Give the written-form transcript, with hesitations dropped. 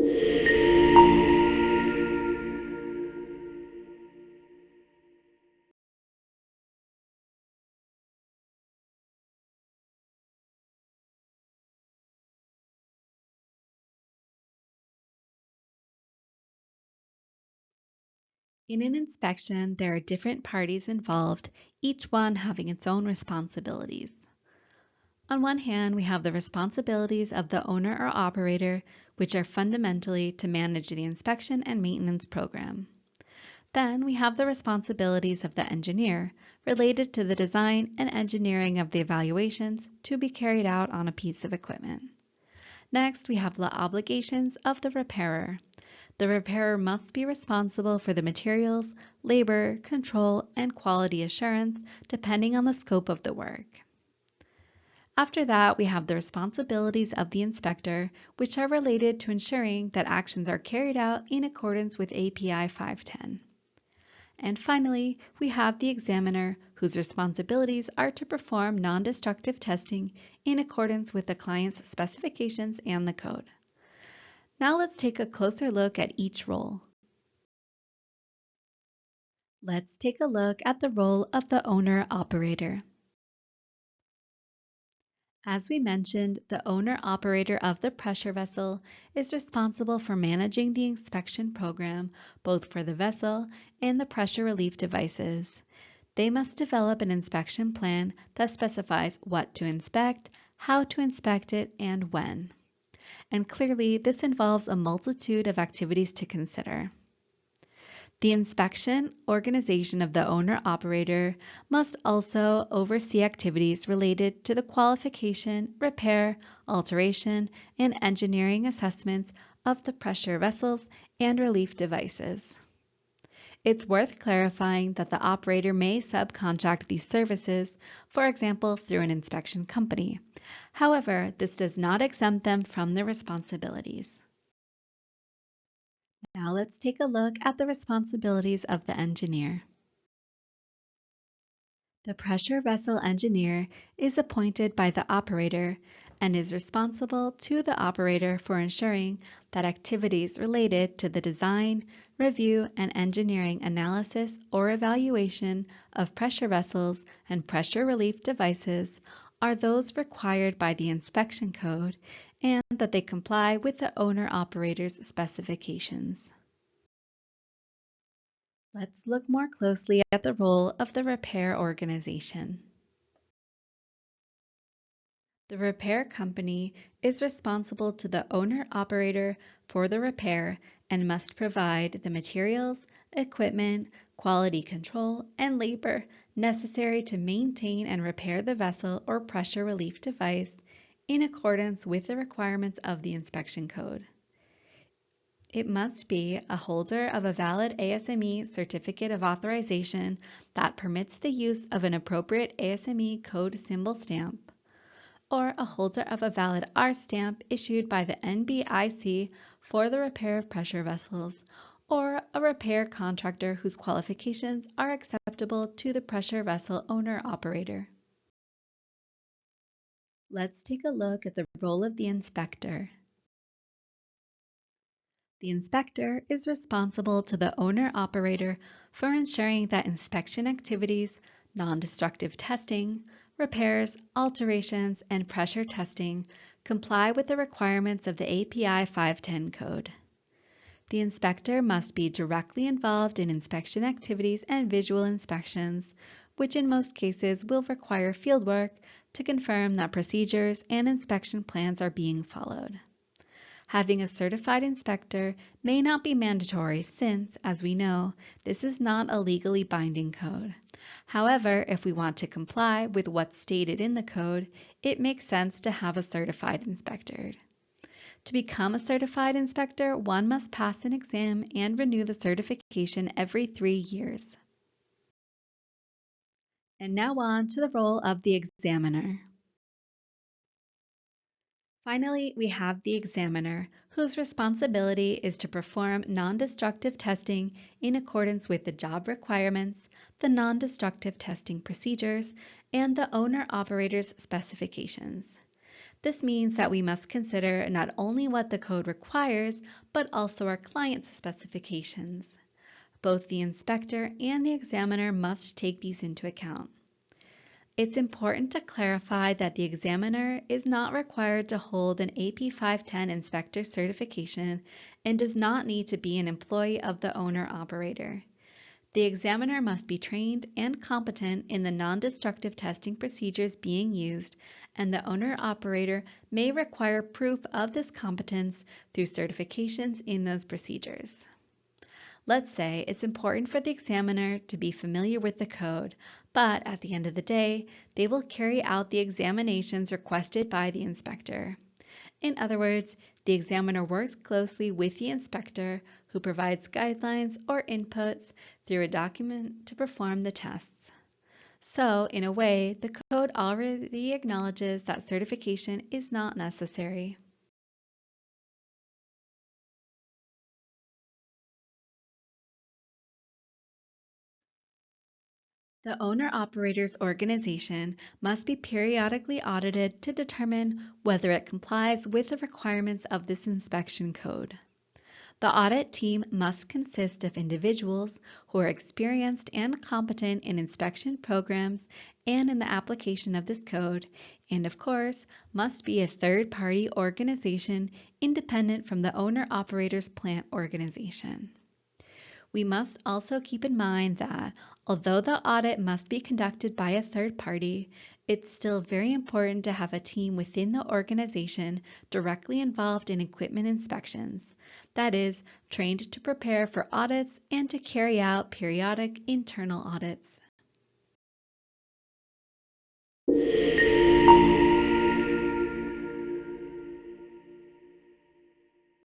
In an inspection, there are different parties involved, each one having its own responsibilities. On one hand, we have the responsibilities of the owner or operator, which are fundamentally to manage the inspection and maintenance program. Then we have the responsibilities of the engineer, related to the design and engineering of the evaluations to be carried out on a piece of equipment. Next, we have the obligations of the repairer. The repairer must be responsible for the materials, labor, control, and quality assurance, depending on the scope of the work. After that, we have the responsibilities of the inspector, which are related to ensuring that actions are carried out in accordance with API 510. And finally, we have the examiner, whose responsibilities are to perform non-destructive testing in accordance with the client's specifications and the code. Now let's take a closer look at each role. Let's take a look at the role of the owner-operator. As we mentioned, the owner-operator of the pressure vessel is responsible for managing the inspection program, both for the vessel and the pressure relief devices. They must develop an inspection plan that specifies what to inspect, how to inspect it, and when. And clearly, this involves a multitude of activities to consider. The inspection organization of the owner-operator must also oversee activities related to the qualification, repair, alteration, and engineering assessments of the pressure vessels and relief devices. It's worth clarifying that the operator may subcontract these services, for example, through an inspection company. However, this does not exempt them from their responsibilities. Now let's take a look at the responsibilities of the engineer. The pressure vessel engineer is appointed by the operator and is responsible to the operator for ensuring that activities related to the design, review, and engineering analysis or evaluation of pressure vessels and pressure relief devices are those required by the inspection code and that they comply with the owner-operator's specifications. Let's look more closely at the role of the repair organization. The repair company is responsible to the owner-operator for the repair and must provide the materials, equipment, quality control, and labor necessary to maintain and repair the vessel or pressure relief device in accordance with the requirements of the inspection code. It must be a holder of a valid ASME certificate of authorization that permits the use of an appropriate ASME code symbol stamp, or a holder of a valid R stamp issued by the NBIC for the repair of pressure vessels, or a repair contractor whose qualifications are acceptable to the pressure vessel owner-operator. Let's take a look at the role of the inspector. The inspector is responsible to the owner-operator for ensuring that inspection activities, non-destructive testing, repairs, alterations, and pressure testing comply with the requirements of the API 510 code. The inspector must be directly involved in inspection activities and visual inspections, which in most cases will require fieldwork to confirm that procedures and inspection plans are being followed. Having a certified inspector may not be mandatory since, as we know, this is not a legally binding code. However, if we want to comply with what's stated in the code, it makes sense to have a certified inspector. To become a certified inspector, one must pass an exam and renew the certification every 3 years. And now on to the role of the examiner. Finally, we have the examiner, whose responsibility is to perform non-destructive testing in accordance with the job requirements, the non-destructive testing procedures, and the owner-operator's specifications. This means that we must consider not only what the code requires, but also our client's specifications. Both the inspector and the examiner must take these into account. It's important to clarify that the examiner is not required to hold an AP 510 inspector certification and does not need to be an employee of the owner-operator. The examiner must be trained and competent in the non-destructive testing procedures being used, and the owner-operator may require proof of this competence through certifications in those procedures. Let's say it's important for the examiner to be familiar with the code, but at the end of the day, they will carry out the examinations requested by the inspector. In other words, the examiner works closely with the inspector, who provides guidelines or inputs through a document to perform the tests. So, in a way, the code already acknowledges that certification is not necessary. The owner-operator's organization must be periodically audited to determine whether it complies with the requirements of this inspection code. The audit team must consist of individuals who are experienced and competent in inspection programs and in the application of this code, and of course, must be a third-party organization independent from the owner-operator's plant organization. We must also keep in mind that although the audit must be conducted by a third party, it's still very important to have a team within the organization directly involved in equipment inspections, that is, trained to prepare for audits and to carry out periodic internal audits.